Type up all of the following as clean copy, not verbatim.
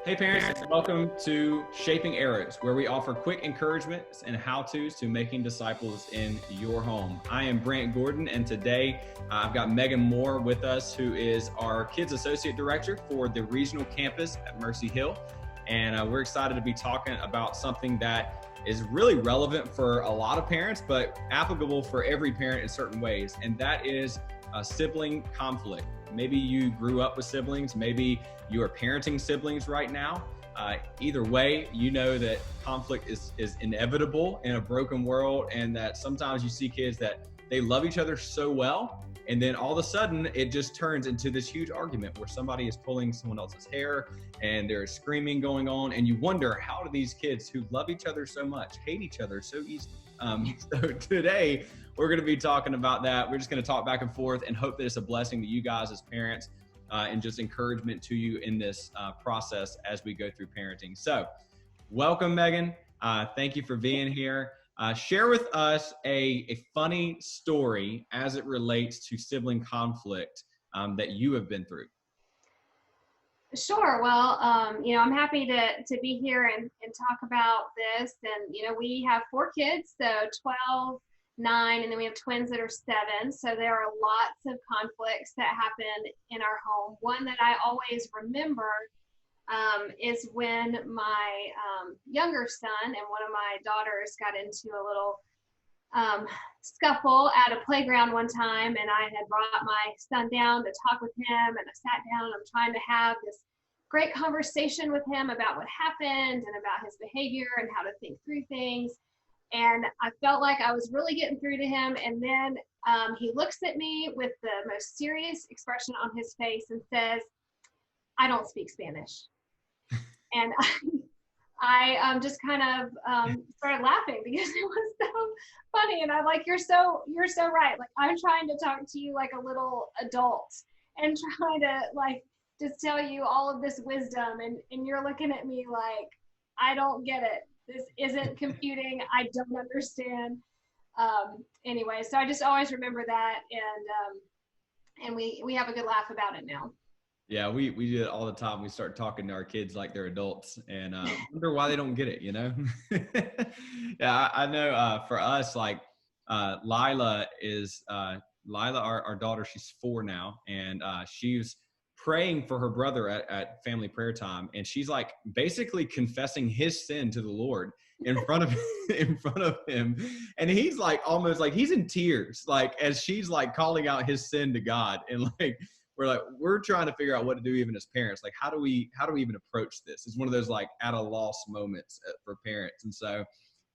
Hey parents, welcome to Shaping Arrows, where we offer quick encouragements and how-tos to making disciples in your home. I am Brant Gordon, and today I've got Megan Moore with us, who is our Kids Associate Director for the regional campus at Mercy Hill. And we're excited to be talking about something that is really relevant for a lot of parents, but applicable for every parent in certain ways, and that is sibling conflict. Maybe you grew up with siblings, maybe you are parenting siblings right now. Either way, you know that conflict is inevitable in a broken world, and that sometimes you see kids that they love each other so well, and then all of a sudden it just turns into this huge argument where somebody is pulling someone else's hair and there's screaming going on, and you wonder, how do these kids who love each other so much hate each other so easily? So today we're going to be talking about that. We're just going to talk back and forth and hope that it's a blessing to you guys as parents and just encouragement to you in this process as we go through parenting. So welcome, Megan. Thank you for being here. Share with us a funny story as it relates to sibling conflict that you have been through. Sure. Well, I'm happy to be here and talk about this. And, we have 4 kids, so 12, 9, and then we have twins that are 7. So there are lots of conflicts that happen in our home. One that I always remember is when my younger son and one of my daughters got into a little scuffle at a playground one time, and I had brought my son down to talk with him, and I sat down and I'm trying to have this great conversation with him about what happened and about his behavior and how to think through things. And I felt like I was really getting through to him. And then he looks at me with the most serious expression on his face and says, "I don't speak Spanish." And I just kind of started laughing because it was so funny. And I'm like, you're so right. Like, I'm trying to talk to you like a little adult and trying to just tell you all of this wisdom. And you're looking at me like, I don't get it. This isn't computing. I don't understand. Anyway, so I just always remember that. And we have a good laugh about it now. Yeah, we do it all the time. We start talking to our kids like they're adults, and wonder why they don't get it, Yeah, I know for us, like Lila, our daughter, she's 4 now, and she's praying for her brother at family prayer time, and she's like basically confessing his sin to the Lord in front of him, and he's like almost like he's in tears, like as she's like calling out his sin to God, and we're trying to figure out what to do even as parents. Like, how do we even approach this? It's one of those like at a loss moments for parents. And so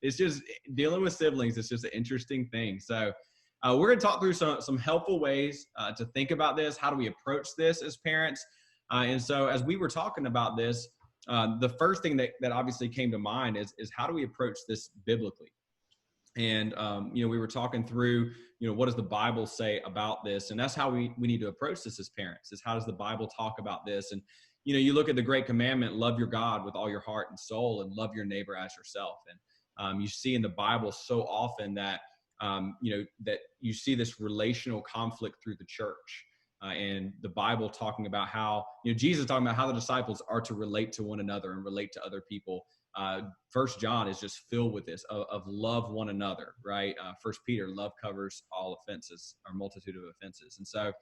it's just dealing with siblings. It's just an interesting thing. So we're going to talk through some helpful ways to think about this. How do we approach this as parents? And so as we were talking about this, the first thing that obviously came to mind is how do we approach this biblically? And, we were talking through, what does the Bible say about this? And that's how we need to approach this as parents, is how does the Bible talk about this? And, you look at the great commandment, love your God with all your heart and soul, and love your neighbor as yourself. And you see in the Bible so often that, that you see this relational conflict through the church. And the Bible talking about how, Jesus talking about how the disciples are to relate to one another and relate to other people. First John is just filled with this of love one another, right? First Peter, love covers all offenses or multitude of offenses. And so if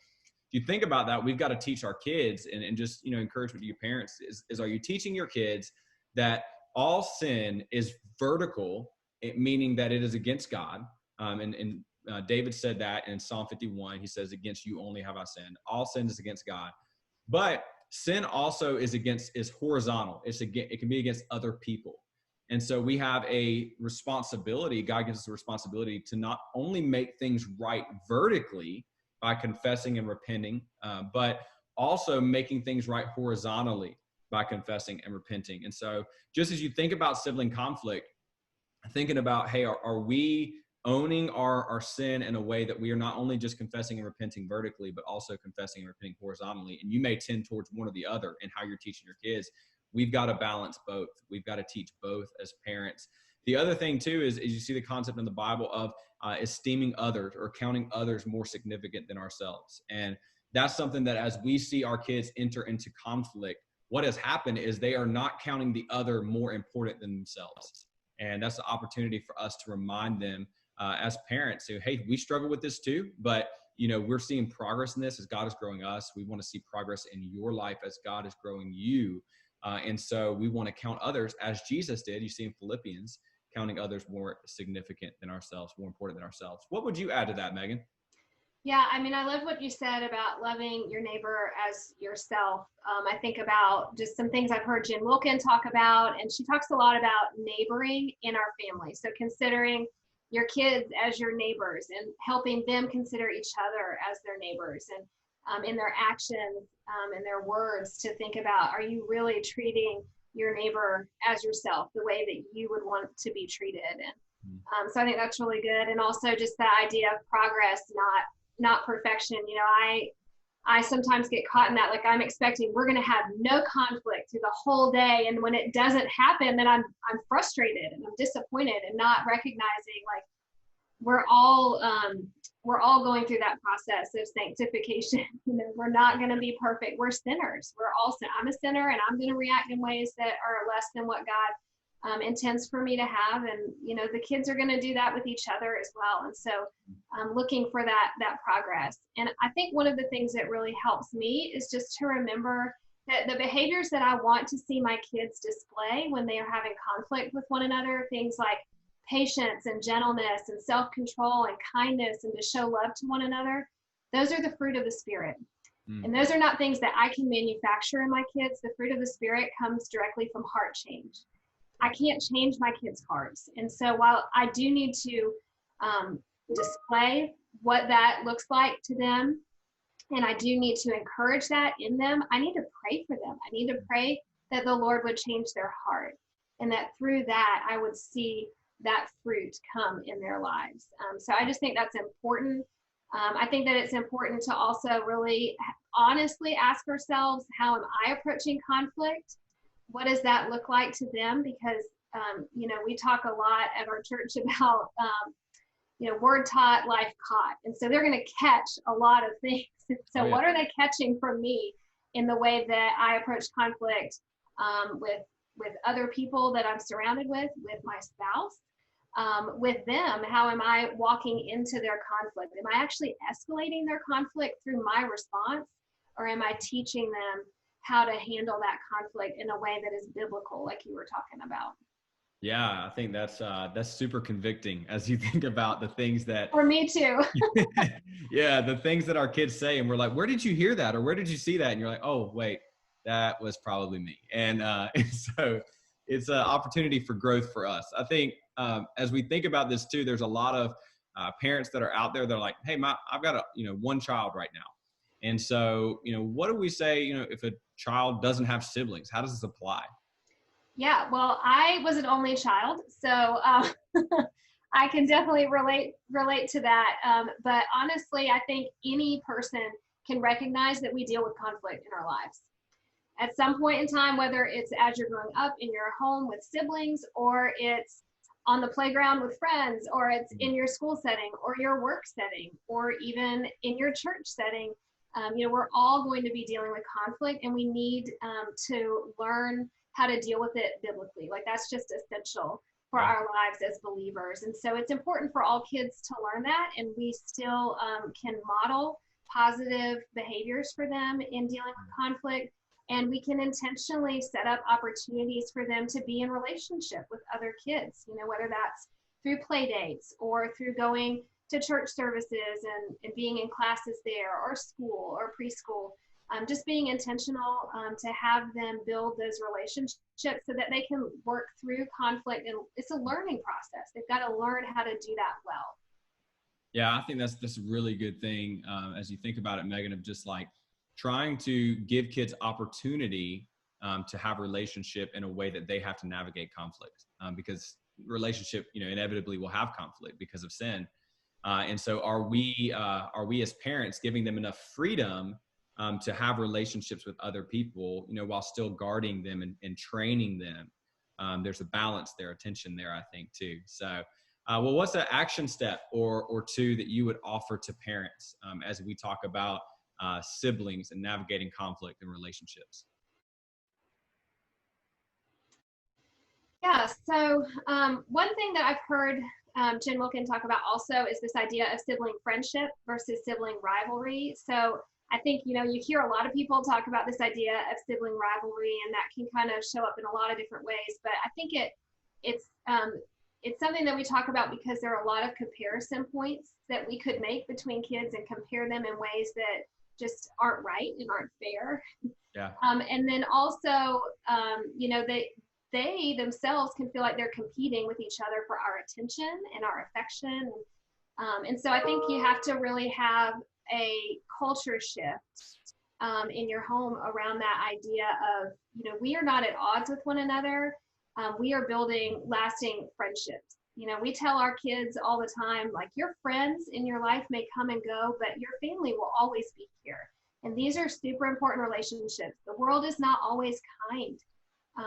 you think about that, we've got to teach our kids and just, encouragement to your parents is are you teaching your kids that all sin is vertical, meaning that it is against God. And David said that in Psalm 51, he says, "Against you only have I sinned." All sin is against God. But sin also is horizontal. It can be against other people. And so we have a responsibility. God gives us a responsibility to not only make things right vertically by confessing and repenting, but also making things right horizontally by confessing and repenting. And so just as you think about sibling conflict, thinking about, hey, are we owning our sin in a way that we are not only just confessing and repenting vertically, but also confessing and repenting horizontally? And you may tend towards one or the other in how you're teaching your kids. We've got to balance both. We've got to teach both as parents. The other thing too is you see the concept in the Bible of esteeming others or counting others more significant than ourselves. And that's something that as we see our kids enter into conflict, what has happened is they are not counting the other more important than themselves. And that's the opportunity for us to remind them as parents who, hey, we struggle with this too, but we're seeing progress in this as God is growing us. We want to see progress in your life as God is growing you. And so we want to count others as Jesus did. You see in Philippians, counting others more significant than ourselves, more important than ourselves. What would you add to that, Megan? Yeah, I mean, I love what you said about loving your neighbor as yourself. I think about just some things I've heard Jen Wilkin talk about, and she talks a lot about neighboring in our family. So considering your kids as your neighbors and helping them consider each other as their neighbors, and in their actions and their words to think about, are you really treating your neighbor as yourself, the way that you would want to be treated? And so I think that's really good. And also just the idea of progress, not perfection. I sometimes get caught in that, like I'm expecting we're going to have no conflict through the whole day, and when it doesn't happen, then I'm frustrated and I'm disappointed, and not recognizing like we're all going through that process of sanctification. We're not going to be perfect. We're sinners. I'm a sinner, and I'm going to react in ways that are less than what God intends for me to have. And the kids are going to do that with each other as well. And so looking for that progress. And I think one of the things that really helps me is just to remember that the behaviors that I want to see my kids display when they are having conflict with one another, things like patience and gentleness and self-control and kindness, and to show love to one another, those are the fruit of the Spirit. And those are not things that I can manufacture in my kids. The fruit of the Spirit comes directly from heart change. I can't change my kids' hearts. And so while I do need to display what that looks like to them, and I do need to encourage that in them, I need to pray for them. I need to pray that the Lord would change their heart, and that through that I would see that fruit come in their lives. So I just think that's important. I think that it's important to also really honestly ask ourselves, how am I approaching conflict? What does that look like to them? Because, we talk a lot at our church about, word taught, life caught. And so they're going to catch a lot of things. So what are they catching from me in the way that I approach conflict with other people that I'm surrounded with my spouse, with them? How am I walking into their conflict? Am I actually escalating their conflict through my response, or am I teaching them how to handle that conflict in a way that is biblical, like you were talking about? Yeah, I think that's super convicting as you think about the things that. For me too. Yeah, the things that our kids say, and we're like, where did you hear that, or where did you see that? And you're like, oh wait, that was probably me. And so it's an opportunity for growth for us. I think as we think about this too, there's a lot of parents that are out there that are like, hey, I've got one child right now. And so, what do we say, if a child doesn't have siblings, how does this apply? Yeah, well, I was an only child, so I can definitely relate to that. But honestly, I think any person can recognize that we deal with conflict in our lives at some point in time, whether it's as you're growing up in your home with siblings, or it's on the playground with friends, or it's in your school setting or your work setting, or even in your church setting. We're all going to be dealing with conflict, and we need to learn how to deal with it biblically. Like that's just essential for our lives as believers. And so it's important for all kids to learn that, and we still can model positive behaviors for them in dealing with conflict. And we can intentionally set up opportunities for them to be in relationship with other kids, whether that's through play dates or through going to church services and being in classes there, or school or preschool. Just being intentional to have them build those relationships so that they can work through conflict. And it's a learning process. They've got to learn how to do that well. Yeah, I think that's a really good thing as you think about it, Megan, of just like trying to give kids opportunity to have relationship in a way that they have to navigate conflict, because relationship, inevitably will have conflict because of sin. And so are we as parents giving them enough freedom to have relationships with other people, while still guarding them and training them? There's a balance there, a tension there, I think, too. So, well, what's an action step or two that you would offer to parents as we talk about siblings and navigating conflict in relationships? Yeah, so one thing that I've heard Jen Wilkin talk about also is this idea of sibling friendship versus sibling rivalry. So I think, you hear a lot of people talk about this idea of sibling rivalry, and that can kind of show up in a lot of different ways. But I think it's something that we talk about because there are a lot of comparison points that we could make between kids and compare them in ways that just aren't right and aren't fair. Yeah. And then also, they themselves can feel like they're competing with each other for our attention and our affection. And so I think you have to really have a culture shift in your home around that idea of, we are not at odds with one another. We are building lasting friendships. We tell our kids all the time, like, your friends in your life may come and go, but your family will always be here. And these are super important relationships. The world is not always kind.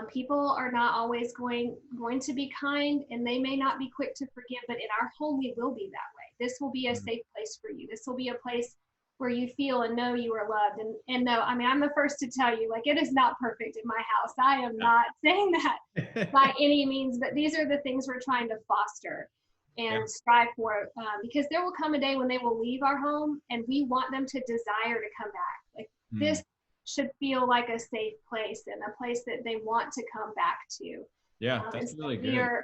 People are not always going to be kind, and they may not be quick to forgive, but in our home, we will be that way. This will be a safe place for you. This will be a place where you feel and know you are loved. And no, I mean, I'm the first to tell you, like, it is not perfect in my house. I am not saying that by any means, but these are the things we're trying to foster and strive for, because there will come a day when they will leave our home, and we want them to desire to come back. Like, this should feel like a safe place and a place that they want to come back to. Yeah, that's really good.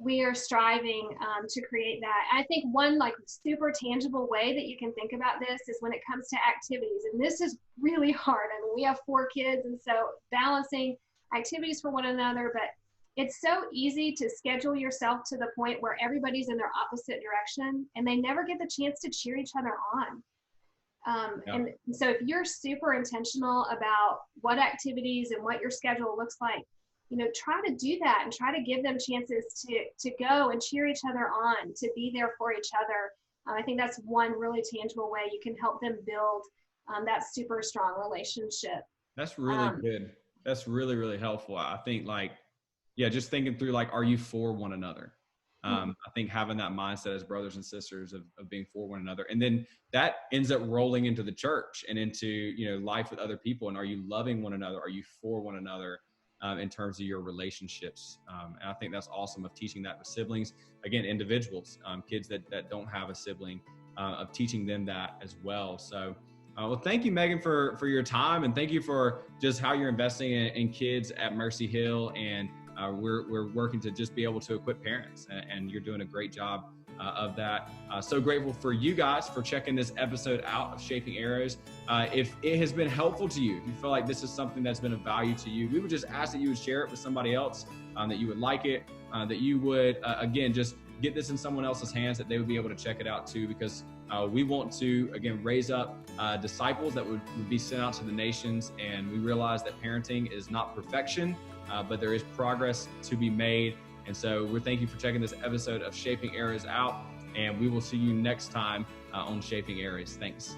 We are striving to create that. I think one like super tangible way that you can think about this is when it comes to activities. And this is really hard. I mean, we have 4 kids, and so balancing activities for one another, but it's so easy to schedule yourself to the point where everybody's in their opposite direction and they never get the chance to cheer each other on. And so if you're super intentional about what activities and what your schedule looks like, try to do that and try to give them chances to go and cheer each other on, to be there for each other. I think that's one really tangible way you can help them build that super strong relationship. That's really good. That's really, really helpful. I think just thinking through, are you for one another? I think having that mindset as brothers and sisters of being for one another, and then that ends up rolling into the church and into, life with other people. And are you loving one another? Are you for one another in terms of your relationships? And I think that's awesome, of teaching that with siblings, again, individuals, kids that don't have a sibling, of teaching them that as well. So, well, thank you, Megan, for your time, and thank you for just how you're investing in kids at Mercy Hill. And we're working to just be able to equip parents, and you're doing a great job of that. So grateful for you guys for checking this episode out of Shaping Arrows. If it has been helpful to you, if you feel like this is something that's been of value to you, we would just ask that you would share it with somebody else, that you would like it, that you would, again, just get this in someone else's hands, that they would be able to check it out too, because we want to, again, raise up disciples that would be sent out to the nations. And we realize that parenting is not perfection, but there is progress to be made. And so we're thank you for checking this episode of Shaping Arrows out, and we will see you next time on Shaping Arrows. Thanks.